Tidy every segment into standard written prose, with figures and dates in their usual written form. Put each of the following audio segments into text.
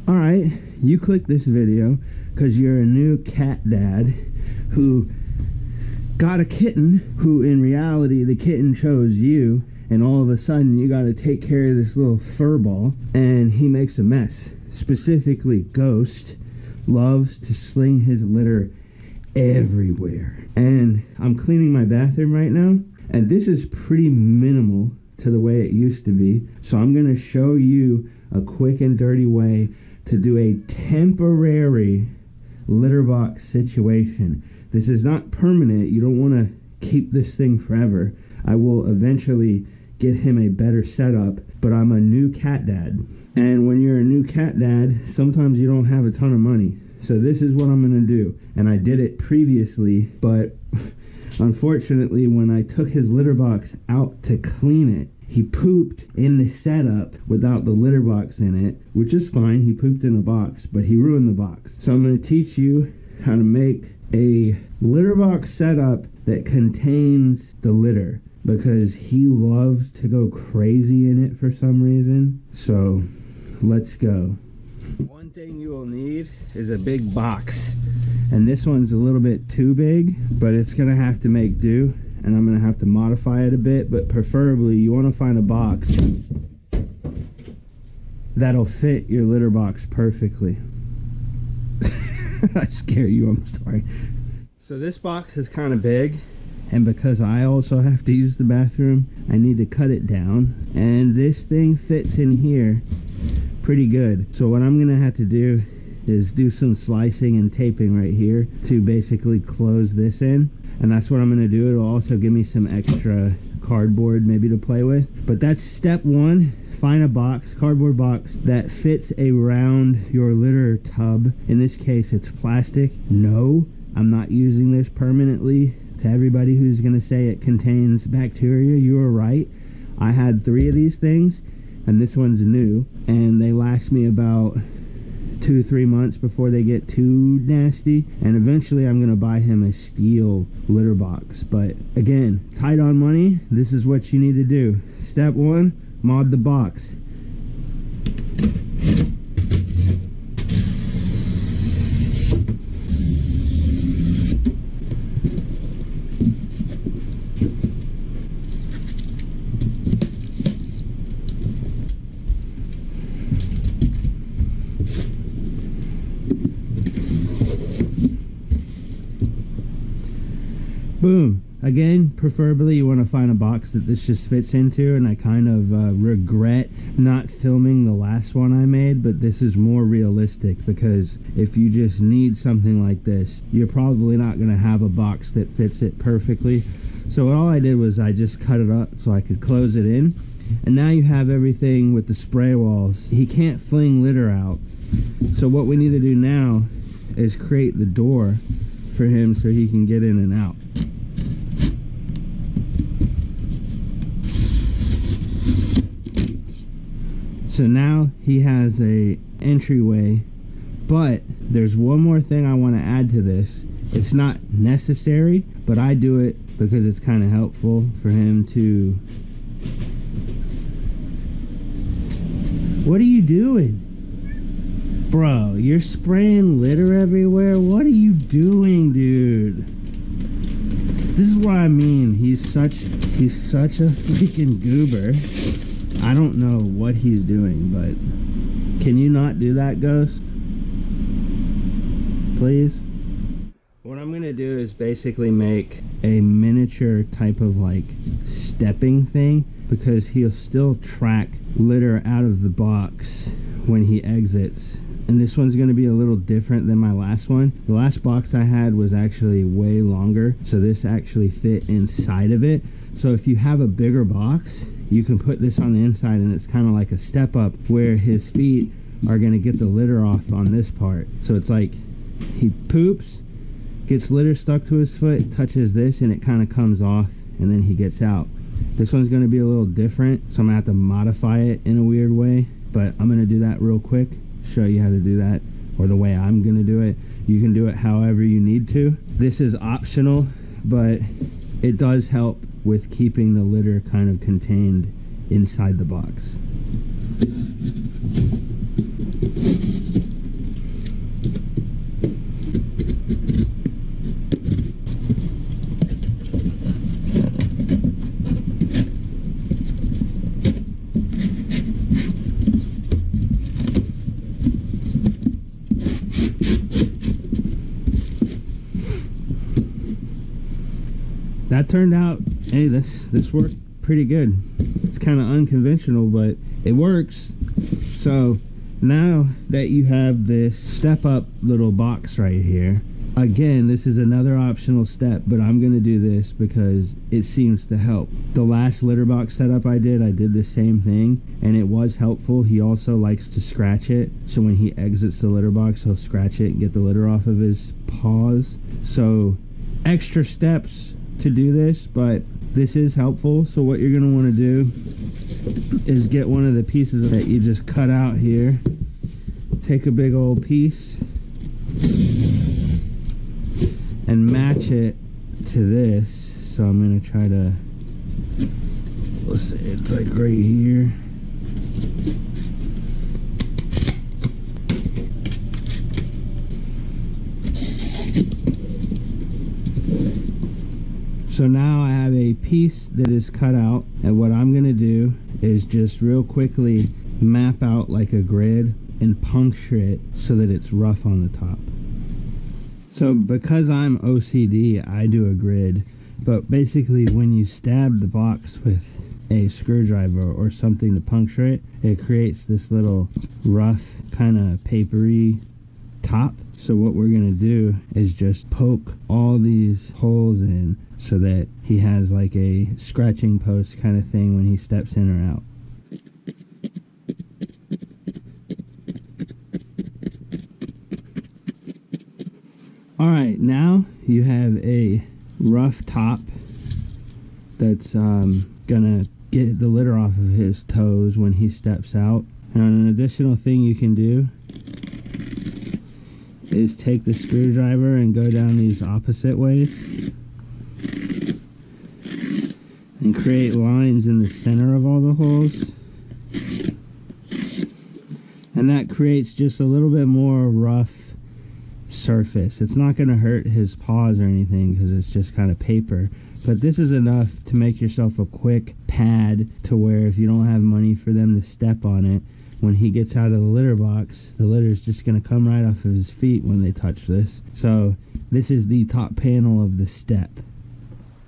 Alright, you clicked this video because you're a new cat dad who got a kitten, who in reality the kitten chose you, and all of a sudden you got to take care of this little fur ball, and he makes a mess. Specifically, Ghost loves to sling his litter everywhere. And I'm cleaning my bathroom right now, and this is pretty minimal to the way it used to be. So I'm going to show you a quick and dirty way to do a temporary litter box situation. This is not permanent. You don't want to keep this thing forever. I will eventually get him a better setup, but I'm a new cat dad. And when you're a new cat dad, sometimes you don't have a ton of money. So this is what I'm going to do. And I did it previously, but unfortunately, when I took his litter box out to clean it, he pooped in the setup without the litter box in it, which is fine. He pooped in a box, but he ruined the box. So I'm going to teach you how to make a litter box setup that contains the litter, because he loves to go crazy in it for some reason. So let's go. One thing you will need is a big box, and this one's a little bit too big, but it's gonna have to make do, and I'm gonna have to modify it a bit. But preferably you want to find a box that'll fit your litter box perfectly. I scare you, I'm sorry. So this box is kind of big, and because I also have to use the bathroom, I need to cut it down, and this thing fits in here pretty good. So what I'm gonna have to do is do some slicing and taping right here to basically close this in, and that's what I'm gonna do. It'll also give me some extra cardboard maybe to play with. But that's step one. Find a box, cardboard box, that fits around your litter tub. In this case, it's plastic. No, I'm not using this permanently. To everybody who's gonna say it contains bacteria, you are right. I had 3 of these things, and this one's new, and they last me about 2-3 months before they get too nasty. And eventually I'm gonna buy him a steel litter box. But again, tight on money, this is what you need to do. Step 1, mod the box. Boom. Again, preferably you want to find a box that this just fits into, and I kind of regret not filming the last one I made, but this is more realistic, because if you just need something like this, you're probably not going to have a box that fits it perfectly. So all I did was I just cut it up so I could close it in, and now you have everything with the spray walls. He can't fling litter out, so what we need to do now is create the door for him so he can get in and out. So now he has a entryway, but there's one more thing I want to add to this. It's not necessary, but I do it because it's kind of helpful for him to... What are you doing? Bro, you're spraying litter everywhere? What are you doing, dude? This is what I mean. He's such a freaking goober. I don't know what he's doing, but can you not do that, Ghost? Please? What I'm gonna do is basically make a miniature type of like stepping thing, because he'll still track litter out of the box when he exits. And this one's going to be a little different than my last one. The last box I had was actually way longer, so this actually fit inside of it. So if you have a bigger box, you can put this on the inside, and it's kind of like a step up where his feet are going to get the litter off on this part. So it's like he poops, gets litter stuck to his foot, touches this, and it kind of comes off, and then he gets out. This one's going to be a little different, so I'm going to have to modify it in a weird way, but I'm going to do that real quick, show you how to do that, or the way I'm going to do it. You can do it however you need to. This is optional, but it does help with keeping the litter kind of contained inside the box. that turned out, hey, this worked pretty good. It's kind of unconventional, but it works. So now that you have this step up little box right here, again, this is another optional step, but I'm going to do this because it seems to help. The last litter box setup I did the same thing, and it was helpful. He also likes to scratch it, so when he exits the litter box, he'll scratch it and get the litter off of his paws. So extra steps to do this, but this is helpful. So what you're going to want to do is get one of the pieces that you just cut out here. Take a big old piece and match it to this. So I'm going to try to, let's say it's like right here. So now I have a piece that is cut out, and what I'm going to do is just real quickly map out like a grid and puncture it so that it's rough on the top. So because I'm OCD, I do a grid, but basically when you stab the box with a screwdriver or something to puncture it, it creates this little rough kind of papery top. So what we're going to do is just poke all these holes in so that he has like a scratching post kind of thing when he steps in or out. Alright, now you have a rough top that's gonna get the litter off of his toes when he steps out. And an additional thing you can do is take the screwdriver and go down these opposite ways and create lines in the center of all the holes. And that creates just a little bit more rough surface. It's not going to hurt his paws or anything because it's just kind of paper, but this is enough to make yourself a quick pad to where if you don't have money for them to step on it, when he gets out of the litter box, the litter is just going to come right off of his feet when they touch this. So this is the top panel of the step.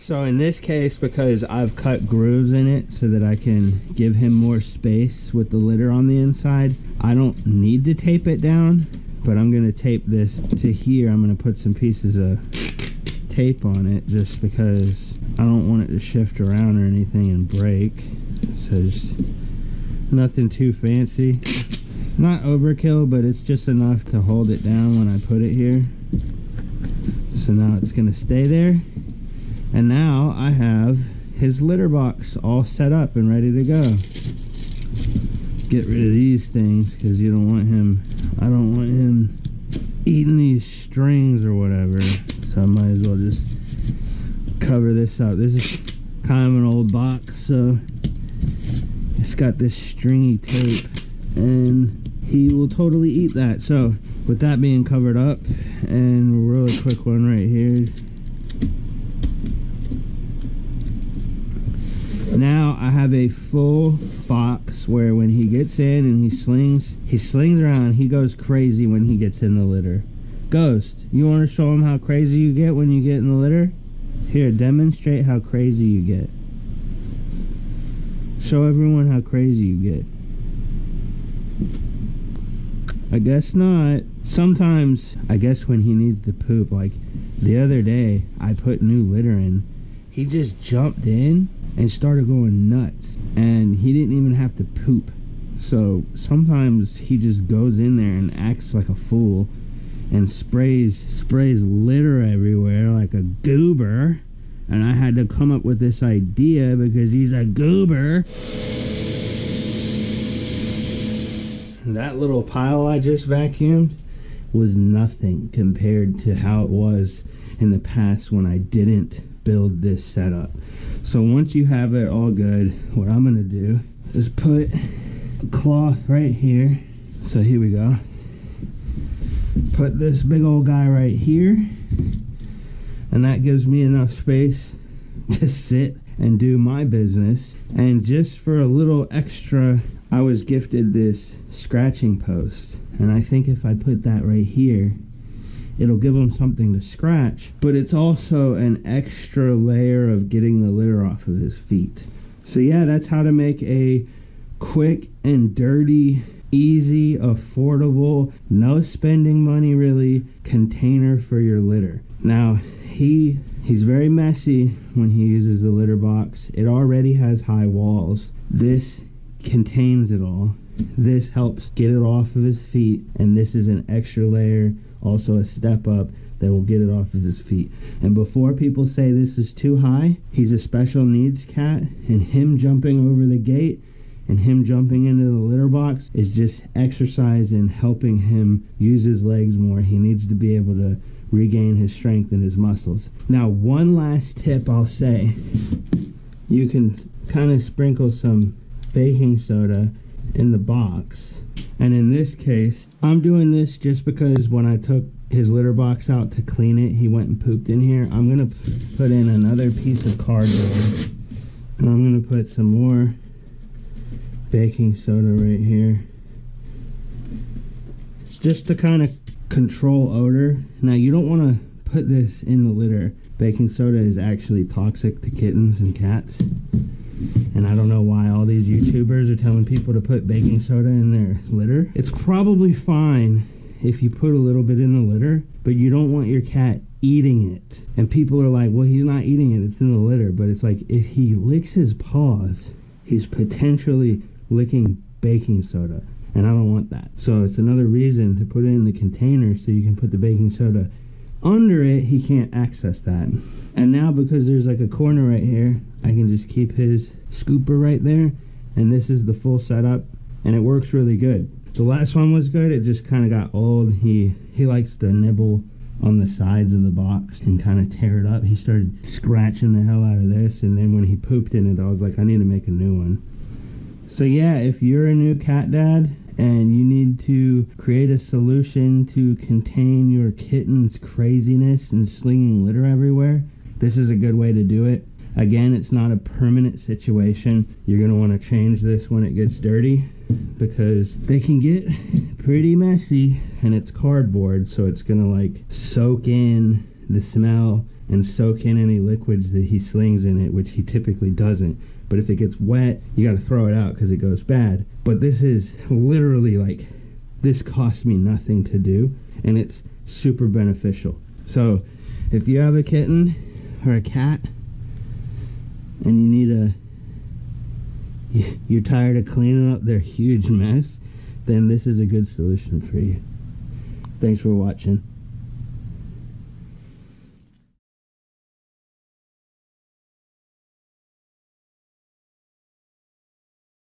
So in this case, because I've cut grooves in it so that I can give him more space with the litter on the inside, I don't need to tape it down, but I'm going to tape this to here. I'm going to put some pieces of tape on it just because I don't want it to shift around or anything and break. So just nothing too fancy. Not overkill, but it's just enough to hold it down when I put it here. So now it's going to stay there. And now I have his litter box all set up and ready to go. Get rid of these things because you don't want him, I don't want him eating these strings or whatever. So I might as well just cover this up. This is kind of an old box, so it's got this stringy tape and he will totally eat that. So with that being covered up, and a really quick one right here. Now I have a full box where when he gets in and he slings around, he goes crazy when he gets in the litter. Ghost, you want to show him how crazy you get when you get in the litter? Here, demonstrate how crazy you get. Show everyone how crazy you get. I guess not. Sometimes, I guess when he needs to poop, like the other day, I put new litter in. He just jumped in and started going nuts, and he didn't even have to poop. So sometimes he just goes in there and acts like a fool and sprays litter everywhere like a goober. And I had to come up with this idea because he's a goober. That little pile I just vacuumed was nothing compared to how it was in the past when I didn't build this setup. So once you have it all good, what I'm going to do is put a cloth right here. So here we go. Put this big old guy right here, and that gives me enough space to sit and do my business. And just for a little extra, I was gifted this scratching post, and I think if I put that right here, it'll give them something to scratch, but it's also an extra layer of getting the litter off of his feet. So yeah, that's how to make a quick and dirty, easy, affordable, no spending money really, container for your litter. Now, he's very messy when he uses the litter box. It already has high walls. This contains it all. This helps get it off of his feet, and this is an extra layer, also a step up, that will get it off of his feet. And before people say this is too high, he's a special needs cat, and him jumping over the gate and him jumping into the litter box is just exercise in helping him use his legs more. He needs to be able to regain his strength and his muscles. Now, one last tip I'll say, you can kind of sprinkle some baking soda in the box. And in this case, I'm doing this just because when I took his litter box out to clean it, he went and pooped in here. I'm going to put in another piece of cardboard, and I'm going to put some more baking soda right here, just to kind of control odor. Now, you don't want to put this in the litter. Baking soda is actually toxic to kittens and cats, and I don't know why all these YouTubers are telling people to put baking soda in their litter. It's probably fine if you put a little bit in the litter, but you don't want your cat eating it. And people are like, well, he's not eating it, it's in the litter. But it's like, if he licks his paws, he's potentially licking baking soda, and I don't want that. So it's another reason to put it in the container so you can put the baking soda under it. He can't access that. And now, because there's like a corner right here, I can just keep his scooper right there, and this is the full setup, and it works really good. The last one was good. It just kind of got old. He likes to nibble on the sides of the box and kind of tear it up. He started scratching the hell out of this, and then when he pooped in it, I was like, I need to make a new one. So yeah, if you're a new cat dad and you need to create a solution to contain your kitten's craziness and slinging litter everywhere, this is a good way to do it. Again, it's not a permanent situation. You're going to want to change this when it gets dirty, because they can get pretty messy, and it's cardboard, so it's going to like soak in the smell and soak in any liquids that he slings in it, which he typically doesn't. But if it gets wet, you got to throw it out because it goes bad. But this is literally like, this cost me nothing to do, and it's super beneficial. So if you have a kitten or a cat and you're tired of cleaning up their huge mess, then this is a good solution for you. Thanks for watching.